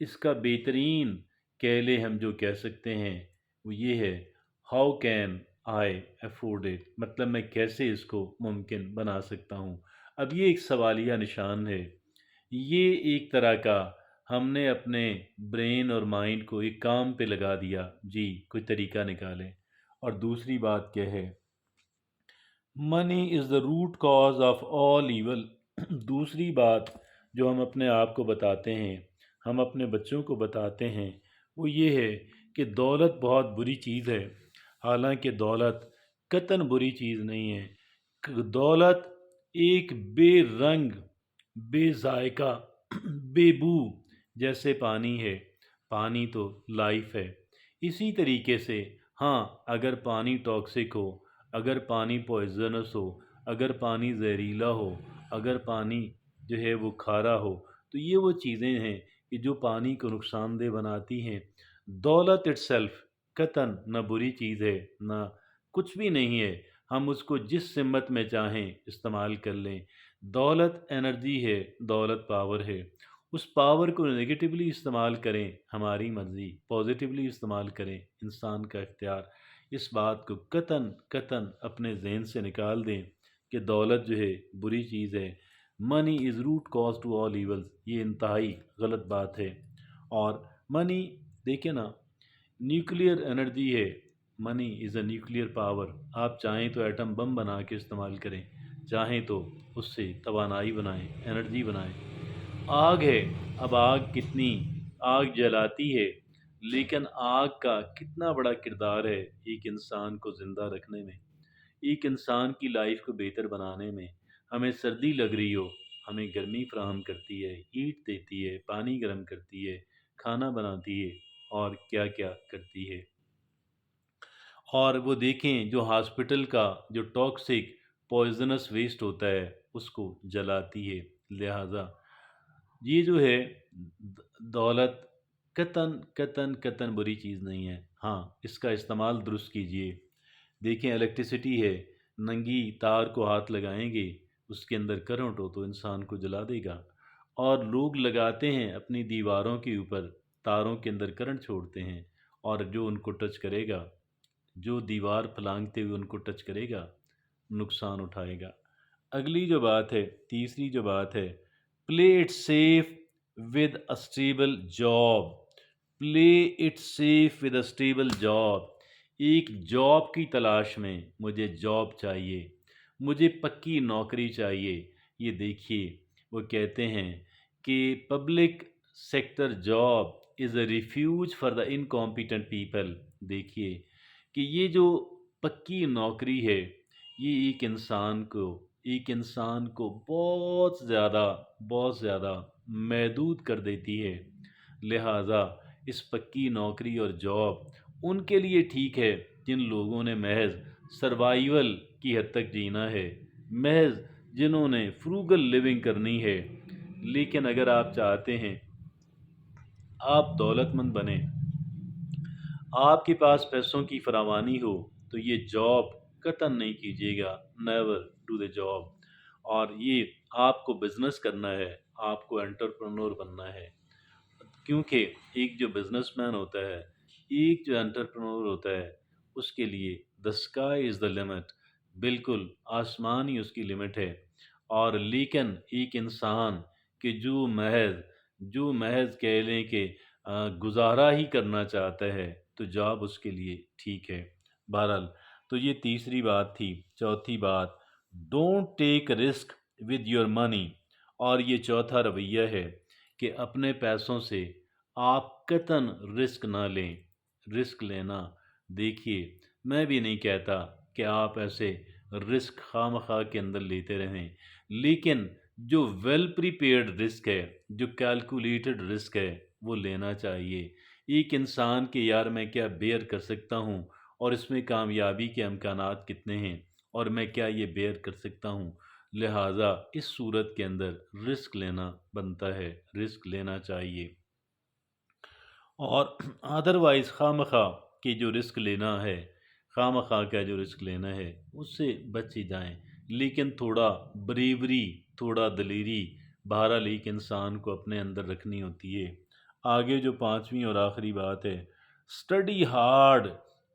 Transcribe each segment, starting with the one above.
اس کا بہترین کہہ لیں ہم جو کہہ سکتے ہیں وہ یہ ہے، how can I afford it, مطلب میں کیسے اس کو ممکن بنا سکتا ہوں۔ اب یہ ایک سوالیہ نشان ہے، یہ ایک طرح کا ہم نے اپنے برین اور مائنڈ کو ایک کام پہ لگا دیا، جی کوئی طریقہ نکالیں۔ اور دوسری بات کیا ہے، money is the root cause of all evil. دوسری بات جو ہم اپنے آپ کو بتاتے ہیں، ہم اپنے بچوں کو بتاتے ہیں، وہ یہ ہے کہ دولت بہت بری چیز ہے، حالانکہ دولت قطعاً بری چیز نہیں ہے۔ دولت ایک بے رنگ، بے ذائقہ، بے بو جیسے پانی ہے، پانی تو لائف ہے۔ اسی طریقے سے ہاں، اگر پانی ٹاکسک ہو، اگر پانی پوائزنس ہو، اگر پانی زہریلا ہو، اگر پانی جو ہے وہ کھارا ہو، تو یہ وہ چیزیں ہیں کہ جو پانی کو نقصان دہ بناتی ہیں۔ دولت اٹ سیلف قطعاً نہ بری چیز ہے، نہ کچھ بھی نہیں ہے، ہم اس کو جس سمت میں چاہیں استعمال کر لیں۔ دولت انرجی ہے، دولت پاور ہے، اس پاور کو نگیٹیولی استعمال کریں ہماری مرضی، پازیٹیولی استعمال کریں انسان کا اختیار۔ اس بات کو قطعاً قطعاً اپنے ذہن سے نکال دیں کہ دولت جو ہے بری چیز ہے۔ Money is root cause to all evils, یہ انتہائی غلط بات ہے۔ اور منی دیکھیں نا، نیوکلیئر انرجی ہے، منی از اے نیوکلیئر پاور۔ آپ چاہیں تو ایٹم بم بنا کے استعمال کریں، چاہیں تو اس سے توانائی بنائیں، انرجی بنائیں۔ آگ ہے، اب آگ کتنی، آگ جلاتی ہے، لیکن آگ کا کتنا بڑا کردار ہے ایک انسان کو زندہ رکھنے میں، ایک انسان کی لائف کو بہتر بنانے میں۔ ہمیں سردی لگ رہی ہو، ہمیں گرمی فراہم کرتی ہے، ہیٹ دیتی ہے، پانی گرم کرتی ہے، کھانا بناتی ہے، اور کیا کیا کرتی ہے۔ اور وہ دیکھیں جو ہاسپٹل کا جو ٹاکسک پوائزنس ویسٹ ہوتا ہے اس کو جلاتی ہے۔ لہٰذا یہ جو ہے دولت قطعاً قطعاً قطعاً بری چیز نہیں ہے، ہاں اس کا استعمال درست کیجیے۔ دیکھیں الیکٹریسٹی ہے، ننگی تار کو ہاتھ لگائیں گے، اس کے اندر کرنٹ ہو تو انسان کو جلا دے گا۔ اور لوگ لگاتے ہیں اپنی دیواروں کے اوپر، تاروں کے اندر کرنٹ چھوڑتے ہیں، اور جو ان کو ٹچ کرے گا، جو دیوار پھلانگتے ہوئے ان کو ٹچ کرے گا، نقصان اٹھائے گا۔ اگلی جو بات ہے، تیسری جو بات ہے، play it safe with a stable job. Play it safe with a stable job. ایک جاب کی تلاش میں، مجھے جاب چاہیے، مجھے پکی نوکری چاہیے۔ یہ دیکھیے وہ کہتے ہیں کہ public sector job is a refuge for the incompetent people. دیکھیے کہ یہ جو پکی نوکری ہے، یہ ایک انسان کو بہت زیادہ محدود کر دیتی ہے۔ لہٰذا اس پکی نوکری اور جاب ان کے لیے ٹھیک ہے جن لوگوں نے محض سروائیول کی حد تک جینا ہے، محض جنہوں نے فروگل لیونگ کرنی ہے۔ لیکن اگر آپ چاہتے ہیں آپ دولت مند بنیں، آپ کے پاس پیسوں کی فراوانی ہو، تو یہ جاب قطعاً نہیں کیجیے گا، نیور ڈو دا جاب۔ اور یہ آپ کو بزنس کرنا ہے، آپ کو انٹرپرنور بننا ہے، کیونکہ ایک جو بزنس مین ہوتا ہے، ایک جو انٹرپرنور ہوتا ہے، اس کے لیے the sky is the limit, بالکل آسمان ہی اس کی لمٹ ہے۔ اور لیکن ایک انسان کہ جو محض کہہ لیں کہ گزارا ہی کرنا چاہتا ہے، تو جاب اس کے لیے ٹھیک ہے۔ بہرحال تو یہ تیسری بات تھی۔ چوتھی بات، don't take risk with your money. اور یہ چوتھا رویہ ہے کہ اپنے پیسوں سے آپ قطعاً رسک نہ لیں۔ رسک لینا، دیکھیے میں بھی نہیں کہتا کہ آپ ایسے رسک خواہ مخواہ کے اندر لیتے رہیں، لیکن جو ویل پریپیئرڈ رسک ہے، جو کیلکولیٹڈ رسک ہے، وہ لینا چاہیے۔ ایک انسان کے یار میں کیا بیئر کر سکتا ہوں، اور اس میں کامیابی کے امکانات کتنے ہیں، اور میں کیا یہ بیئر کر سکتا ہوں۔ لہٰذا اس صورت کے اندر رسک لینا بنتا ہے، رسک لینا چاہیے۔ اور ادروائز خواہ مخواہ کہ جو رسک لینا ہے، خواہ مخواہ کا جو رسک لینا ہے، اس سے بچ ہی جائیں۔ لیکن تھوڑا بریوری، تھوڑا دلیری بہرحال ایک انسان کو اپنے اندر رکھنی ہوتی ہے۔ آگے جو پانچویں اور آخری بات ہے، study hard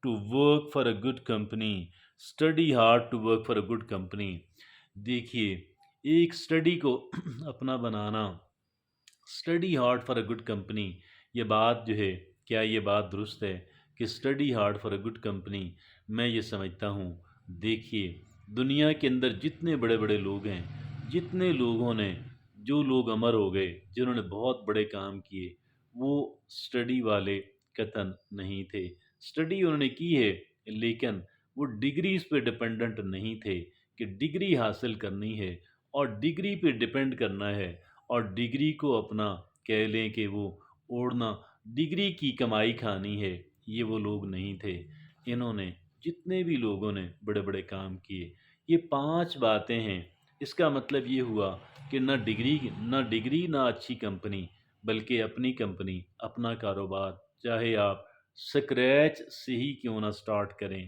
to work for a good company, study hard to work for a good company. دیکھیے، ایک اسٹڈی کو اپنا بنانا، study hard for a good company, یہ بات جو ہے، کیا یہ بات درست ہے کہ study hard for a good company? میں یہ سمجھتا ہوں، دیکھیے، دنیا کے اندر جتنے بڑے بڑے لوگ ہیں، جتنے لوگوں نے، جو لوگ امر ہو گئے، جنہوں نے بہت بڑے کام کیے، وہ اسٹڈی والے قطن نہیں تھے۔ اسٹڈی انہوں نے کی ہے، لیکن وہ ڈگریز پہ ڈپینڈنٹ نہیں تھے کہ ڈگری حاصل کرنی ہے اور ڈگری پہ ڈپینڈ کرنا ہے اور ڈگری کو اپنا کہہ لیں کہ وہ اوڑھنا، ڈگری کی کمائی کھانی ہے، یہ وہ لوگ نہیں تھے۔ انہوں نے، جتنے بھی لوگوں نے بڑے بڑے کام کیے، یہ پانچ باتیں ہیں۔ اس کا مطلب یہ ہوا کہ نہ ڈگری نہ اچھی کمپنی، بلکہ اپنی کمپنی، اپنا کاروبار، چاہے آپ سکریچ سے ہی کیوں نہ سٹارٹ کریں،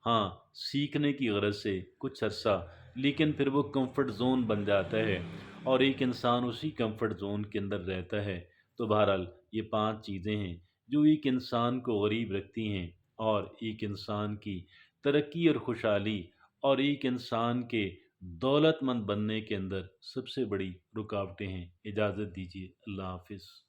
ہاں، سیکھنے کی غرض سے کچھ عرصہ، لیکن پھر وہ کمفرٹ زون بن جاتا ہے اور ایک انسان اسی کمفرٹ زون کے اندر رہتا ہے۔ تو بہرحال یہ پانچ چیزیں ہیں جو ایک انسان کو غریب رکھتی ہیں اور ایک انسان کی ترقی اور خوشحالی اور ایک انسان کے دولت مند بننے کے اندر سب سے بڑی رکاوٹیں ہیں۔ اجازت دیجیے، اللہ حافظ۔